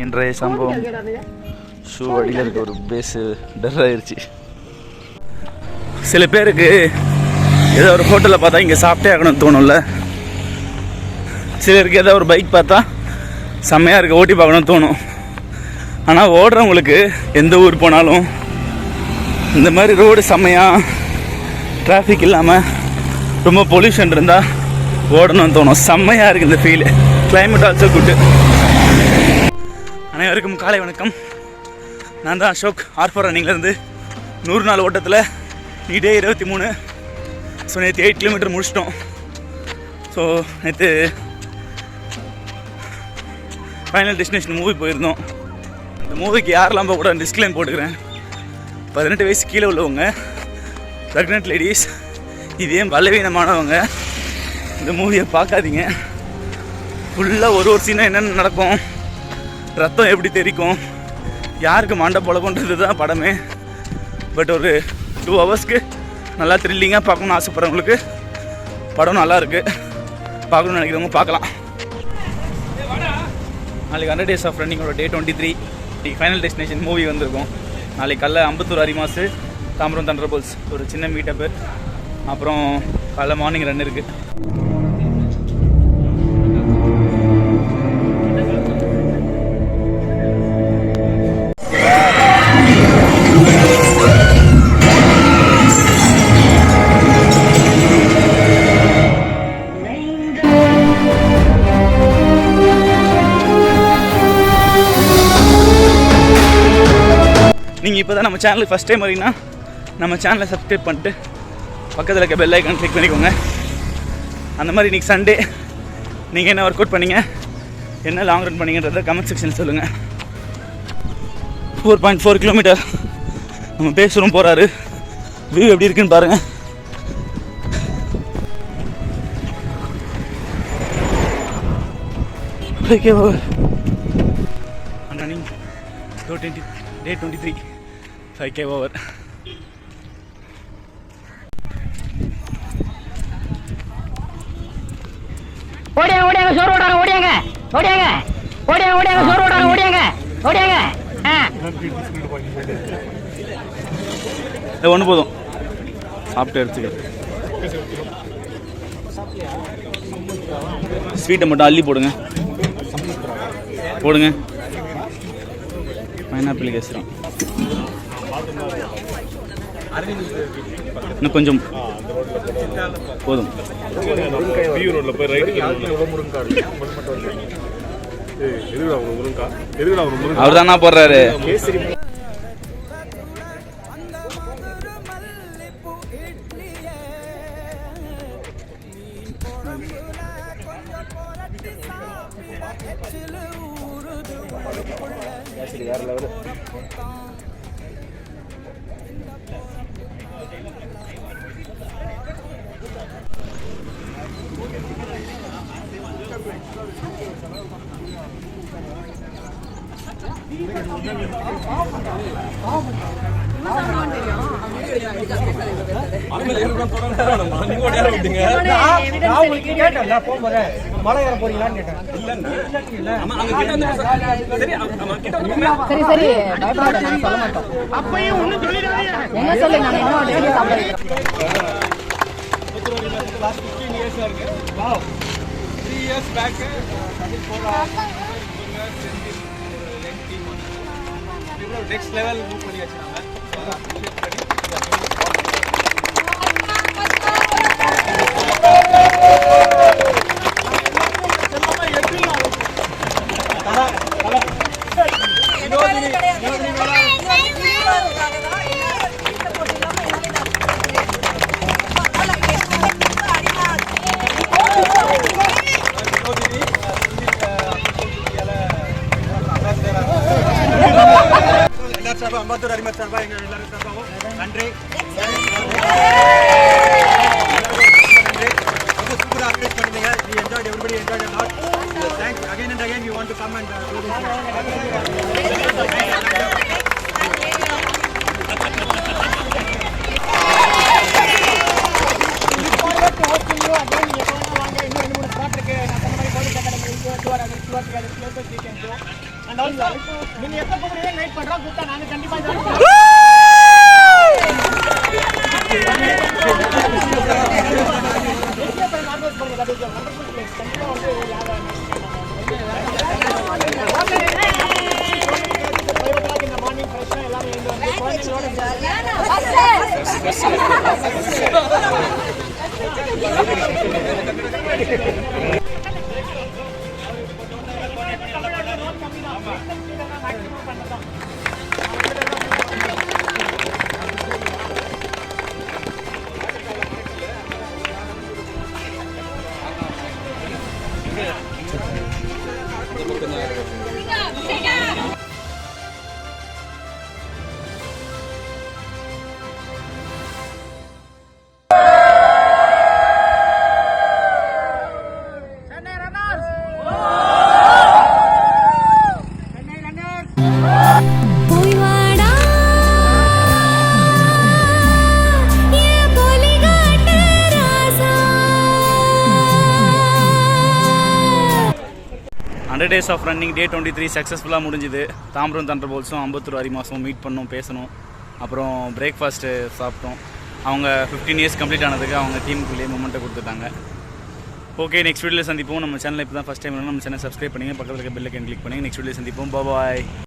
இன்றைய சம்பவம் ஷூ அடியில் இருக்க ஒரு பேஸு டர் ஆயிடுச்சு. சில பேருக்கு ஏதோ ஒரு ஹோட்டலில் பார்த்தா இங்கே சாப்பிட்டே ஆகணும்னு தோணும்ல. சிலருக்கு ஏதோ ஒரு பைக் பார்த்தா செம்மையாக இருக்க ஓட்டி பார்க்கணும்னு தோணும். ஆனால் ஓடுறவங்களுக்கு எந்த ஊர் போனாலும் இந்த மாதிரி ரோடு செம்மையாக டிராஃபிக் இல்லாமல் ரொம்ப பொல்யூஷன் இருந்தால் ஓடணும்னு தோணும். செம்மையாக இருக்குது இந்த ஃபீல். Climate also good. அனைவருக்கும் காலை வணக்கம். நான் தான் அசோக். R4 ரன்னிங்லேருந்து 100 நாள் ஓட்டத்தில் டே 23. ஸோ நேற்று 8 கிலோமீட்டர் முடிச்சிட்டோம். ஸோ நேற்று ஃபைனல் டெஸ்டினேஷன் மூவி போயிருந்தோம். இந்த மூவிக்கு யாரெல்லாம் கூட டிஸ்க்ளைம் போட்டுக்கிறேன். 18 வயசு கீழே உள்ளவங்க, ப்ரெக்னென்ட் லேடிஸ், இதே பலவீனமானவங்க இந்த மூவியை பார்க்காதீங்க. ஃபுல்லாக ஒரு சீனாக என்னென்ன நடக்கும், ரத்தம் எப்படி தெரிக்கும், யாருக்கு மண்டை பொழப்புன்றது தான் படமே. பட் ஒரு 2 ஹவர்ஸ்க்கு நல்லா த்ரில்லிங்காக பார்க்கணுன்னு ஆசைப்படுறவங்களுக்கு படம் நல்லா இருக்குது. பார்க்கணுன்னு நினைக்கிறவங்க பார்க்கலாம். நாளைக்கு 100 days ஆஃப் ரன்னிங்கோட டே 23 ஃபைனல் டெஸ்டினேஷன் மூவி வந்திருக்கும். நாளைக்கு காலைல அம்பத்தூர் அரிமாசு, தாம்பரம் தண்டர்போல்ஸ் ஒரு சின்ன மீட்டப்பு, அப்புறம் காலைல மார்னிங் ரன் இருக்குது. நீங்கள் இப்போ தான் நம்ம சேனலுக்கு ஃபஸ்ட் டைம் வரீங்கன்னா நம்ம சேனலை சப்ஸ்கிரைப் பண்ணிட்டு பக்கத்தில் இருக்க பெல் ஐக்கான் கிளிக் பண்ணிக்கோங்க. அந்த மாதிரி இன்றைக்கி சண்டே நீங்கள் என்ன ஒர்க் அவுட் பண்ணீங்க, என்ன லாங் ரன் பண்ணீங்கன்றத கமெண்ட் செக்ஷன் சொல்லுங்கள். 4.4 கிலோமீட்டர் நம்ம பேசுகிறோம் போகிறாரு. வியூ எப்படி இருக்குன்னு பாருங்கள். ஓகே ரன்னிங் டே 23 5K ஓவர். ஓடியாங்க ஓடியாங்க சோறு ஓடாங்க ஓடியாங்க ஓடியாங்க ஓடியாங்க ஓடியாங்க சோறு ஓடாங்க ஓடியாங்க ஓடியாங்க. ஒன்று போதும், சாப்பிட்டு எடுத்துக்க. ஸ்வீட்டை மட்டும் அள்ளி போடுங்க போடுங்க. பைனாப்பிள் கேசரம் இன்னும் கொஞ்சம் போதும். அவர் தானா போடுறாரு. வேற லெவல். சரி சரி சொல்ல மாட்டோம். என்ன சொல்லு, நான் என்ன 3 years back next level move பண்ணியாச்சு நாம. அம்பத்தூர் அரிமத் சார்பா எங்க எல்லாரும் சார்பாகவும் நீங்க எப்ப கூப்பிடுறீங்க வெயிட் பண்றோம். கூப்பிட்டா நாங்க கண்டிப்பா மார்னிங் ஃப்ரெஷ்ஷா எல்லாரும் எழுந்து வந்து days of running day 23 சக்ஸஸ்ஃபுல்லாக முடிஞ்சுது. தாம்பரம் தண்டர் போல்ஸும் அம்பத்தூர் அரிமாசும் மீட் பண்ணோம், பேசணும். அப்புறம் பிரேக்ஃபாஸ்ட்டு சாப்பிட்டோம். அவங்க 15 இயர்ஸ் கம்ப்ளீட் ஆனதுக்கு அவங்க டீமுக்குள்ளேயே மொமெண்ட்டை கொடுத்துட்டாங்க. ஓகே, நெக்ஸ்ட் வீடியோவில் சந்திப்போம். நம்ம சேனலில் இப்போ தான் ஃபஸ்ட் டைம் நம்ம சேனல் சப்ஸ்கிரைப் பண்ணிங்க, பக்கத்தில் இருக்க பெல் ஐக்கன் கிளிக் பண்ணிங்க. நெக்ஸ்ட் வீடியோவில் சந்திப்போம். பாய்.